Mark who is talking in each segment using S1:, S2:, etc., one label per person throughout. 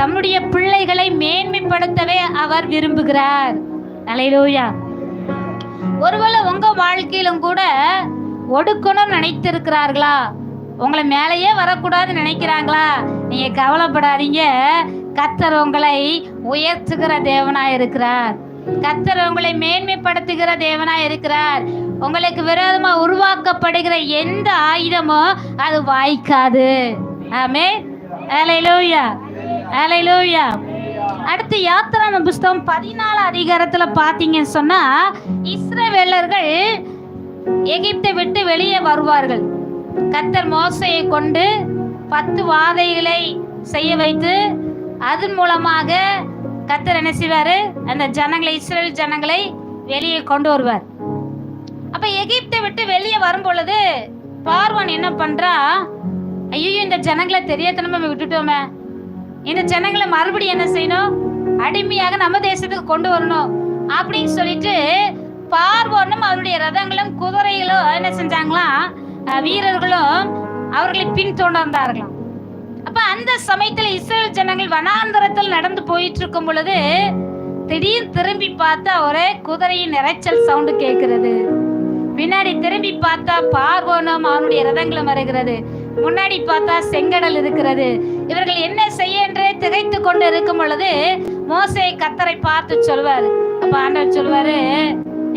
S1: தம்முடைய பிள்ளைகளை மேன்மைப்படுத்தவே அவர் விரும்புகிறார். அல்லேலூயா. ஒருவேளை உங்க வாழ்க்கையிலும் கூட ஒடுக்கணும்னு நினைத்திருக்கிறார்களா? உங்களை மேலேயே வரக்கூடாதுன்னு நினைக்கிறாங்களா? நீங்க கவலைப்படாதீங்க. கர்த்தர் உங்களை உயர்த்துகிற தேவனாய் இருக்கிறார். கர்த்தர் உங்களை மேன்மைப்படுத்துகிற தேவனாய் இருக்கிறார். உங்களுக்கு விரோதமா உருவாக்கப்படுகிற எந்த ஆயுதமும் அது வாய்க்காது. ஆமென். அல்லேலூயா, அல்லேலூயா. அடுத்து யாத்திராகம புஸ்தகம் 14 அதிகாரத்துல பாத்தீங்கன்னு சொன்னா, இஸ்ரவேலர்கள் எகிப்தை விட்டு வெளியே வருவார்கள். கர்த்தர் மோசேயை கொண்டு 10 வாதைகளை செய்ய வைத்து அதன் மூலமாக கர்த்தர் என்ன செய்வாரு? அந்த ஜனங்களை, இஸ்ரவேல் ஜனங்களை வெளியே கொண்டு வருவார். அப்ப எகிப்தை விட்டு வெளியே வரும் பொழுது பார்வோன் என்ன பண்றா? ஐயோ, இந்த ஜனங்களை தெரியாதனமா விட்டுட்டோமே, இந்த ஜனங்களை மறுபடியும் என்ன செய்யணும்? அடிமையாக நம்ம தேசத்துக்கு கொண்டு வரணும் அப்படின்னு சொல்லிட்டு பார்வோனும் அவருடைய ரதங்களும் குதிரைகளும் என்ன செஞ்சாங்களாம்? வீரர்களும் அவர்களை பின்தொடர்ந்தார்களாம். அப்ப அந்த சமயத்துல இஸ்ரவேல் ஜனங்கள் வனாந்தரத்தில் நடந்து போயிட்டு இருக்கும் பொழுது திடீர்னு திரும்பி பார்த்தா ஒரே குதிரையின் இரைச்சல் சவுண்டு கேட்கிறது. பின்னாடி திரும்பி பார்த்தா பார்வோனும் அவனுடைய ரதங்களும் வருகிறது. முன்னாடி பார்த்தா செங்கடல் இருக்கிறது. இவர்கள் என்ன செய்ய என்றே திகைத்து கொண்டு இருக்கும் பொழுது மோசே கர்த்தரை பார்த்து சொல்வாரு. அப்ப ஆண்டவர் சொல்வாரு,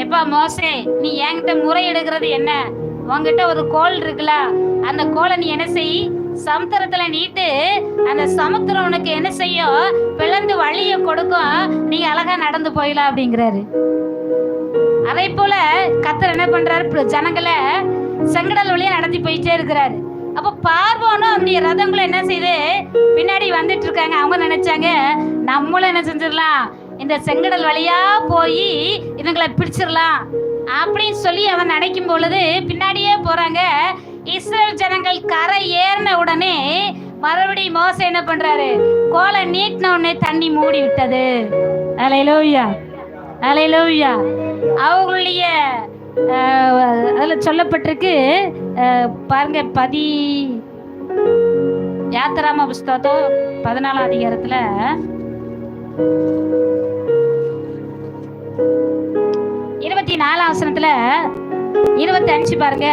S1: எப்பா மோசே, நீ என்கிட்ட முறையிடுகிறது என்ன? உங்ககிட்ட ஒரு கோல் இருக்குல்ல, அந்த கோலை நீ என்ன செய்? சமுத்திரத்துல நீட்டு, அந்த சமுத்திரம் உனக்கு என்ன செய்யும்? பிளந்து வழிய கொடுக்கும், நீங்க அழகா நடந்து போயிடலாம் அப்படிங்கிறாரு. அதே போல கர்த்தர் என்ன பண்றாரு? ஜனங்களை செங்கடல் வழியா நடத்தி போயிட்டே இருக்கிறாரு. அப்ப பார்வோனும் அவருடைய ரதங்களும் என்ன செய்து பின்னாடி வந்துட்டு இருக்காங்க. அவங்க நினைச்சாங்க, நம்மளும் என்ன செஞ்சிடலாம், இந்த செங்கடல் வழியா போய் இவங்களை பிடிச்சிடலாம் அப்படின்னு சொல்லி அவன் நினைக்கும் பொழுது பின்னாடியே போறாங்க. இஸ்ரவேல் ஜனங்கள் கரை ஏறின உடனே மறுபடியும் மோசே என்ன பண்றாரு? கோலை நீட்டின உடனே தண்ணி மூடி விட்டது. அல்லேலூயா, அல்லேலூயா. அவங்களுடைய அதுல சொல்லப்பட்டிருக்கு பாருங்க, யாத்திராகம புஸ்தகம் 14 அதிகாரத்துல 24 வசனத்துல 25 பாருங்க.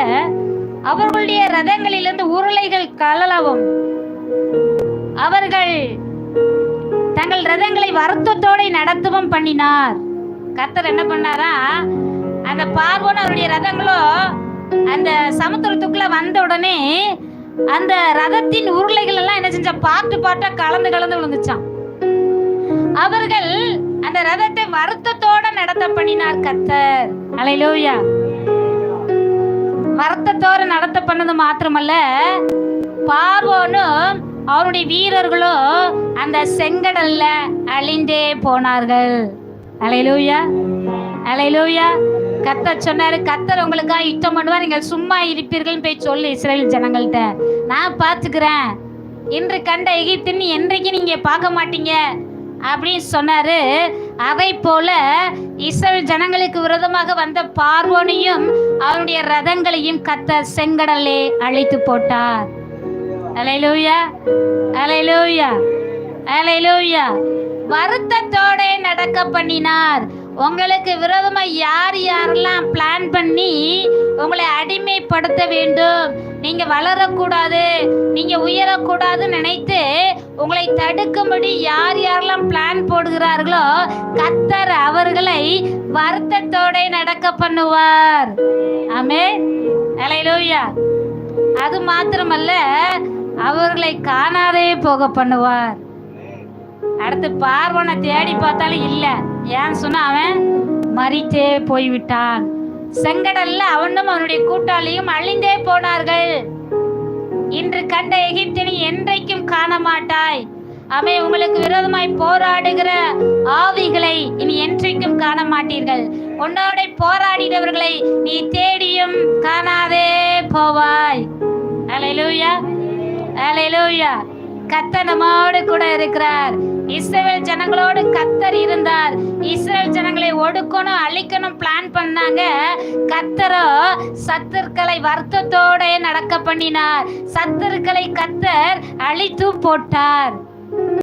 S1: அவர்களுடைய ரதங்களிலிருந்து உருளைகள் கலலவும் அவர்கள் தங்கள் ரதங்களை வருத்தத்தோடு நடத்தவும் பண்ணினார். கர்த்தர் என்ன பண்ணாரா? அந்த பார்வோன் அவருடைய ரதங்களும் அந்த சமுத்திரத்துக்குள்ள வந்த உடனே அந்த ரதத்தின் உருளைகள் எல்லாம் என்ன செஞ்சா? பாட்டு பாட்டா கலந்து கலந்து விழுந்துச்சான். அவர்கள் அந்த ரதத்தை வருத்தத்தோட நடத்த பண்ணினார் கர்த்தர். அல்லேலூயா. வருத்தத்தோட நடத்த பண்ணது மாத்திரமல்ல, பார்வோனும் அவருடைய வீரர்களும் அந்த செங்கடல்ல அழிந்தே போனார்கள். அல்லேலூயா, அல்லேலூயா. கர்த்தர் சொன்னாரு, கர்த்தர் உங்களுக்காக யுத்தம் பண்ணுவார், நீங்கள் சும்மா இருப்பீர்கள் போய் சொல்லு இஸ்ரவேல் ஜனங்கள்ட்ட, நான் பார்த்துக்கிறேன். இன்று கண்ட எகிப்தின் என்றைக்கு நீங்க பார்க்க மாட்டீங்க அப்படின்னு சொன்னாரு. அதை போல இஸ்ரவேல் ஜனங்களுக்கு விரோதமாக வந்த பார்வோனையும் அவருடைய ரதங்களையும் கர்த்தர் செங்கடலே அழித்து போட்டார். அல்லேலூயா, அல்லேலூயா, அல்லேலூயா. வருத்தத்தோட நடக்க பண்ணினார். உங்களுக்கு விரோதமா யார் யாரெல்லாம் பிளான் பண்ணி உங்களை அடிமைப்படுத்த வேண்டும், நீங்க வளரக்கூடாது, நீங்க உயரக்கூடாதுன்னு நினைத்து உங்களை தடுக்கும்படி யார் யாரெல்லாம் பிளான் போடுகிறார்களோ கர்த்தர் அவர்களை வருத்தத்தோட நடக்க பண்ணுவார். ஆமென், அல்லேலூயா. அது மாத்திரமல்ல, அவர்களை காணாதே போக பண்ணுவார். அடுத்து பார்வோனை தேடி பார்த்தாலும் இல்ல. ஏன்னு சொன்னா அவன் மரித்தே போய்விட்டான். செங்கடல்ல அவனும் அவனுடைய கூட்டாளியும் அழிந்தே போனார்கள். இன்று கண்ட எகிப்தினை என்றைக்கும் காண மாட்டாய். அவன் உங்களுக்கு விரோதமாய் போராடுகிற ஆவிகளை இனி என்றைக்கும் காண மாட்டீர்கள். உன்னோட போராடினவர்களை நீ தேடியும் காணாதே போவாய். அல்லேலூயா, அல்லேலூயா. கர்த்தர் நம்மோடு கூட இருக்கிறார். இஸ்ரவேல் ஜனங்களோடு கர்த்தர் இருந்தார். இஸ்ரவேல் ஜனங்களை ஒடுக்கணும், அழிக்கணும் பிளான் பண்ணாங்க. கர்த்தரோ சத்துருக்களை வருத்தத்தோட நடக்க பண்ணினார். சத்துருக்களை கர்த்தர் அழித்து போட்டார்.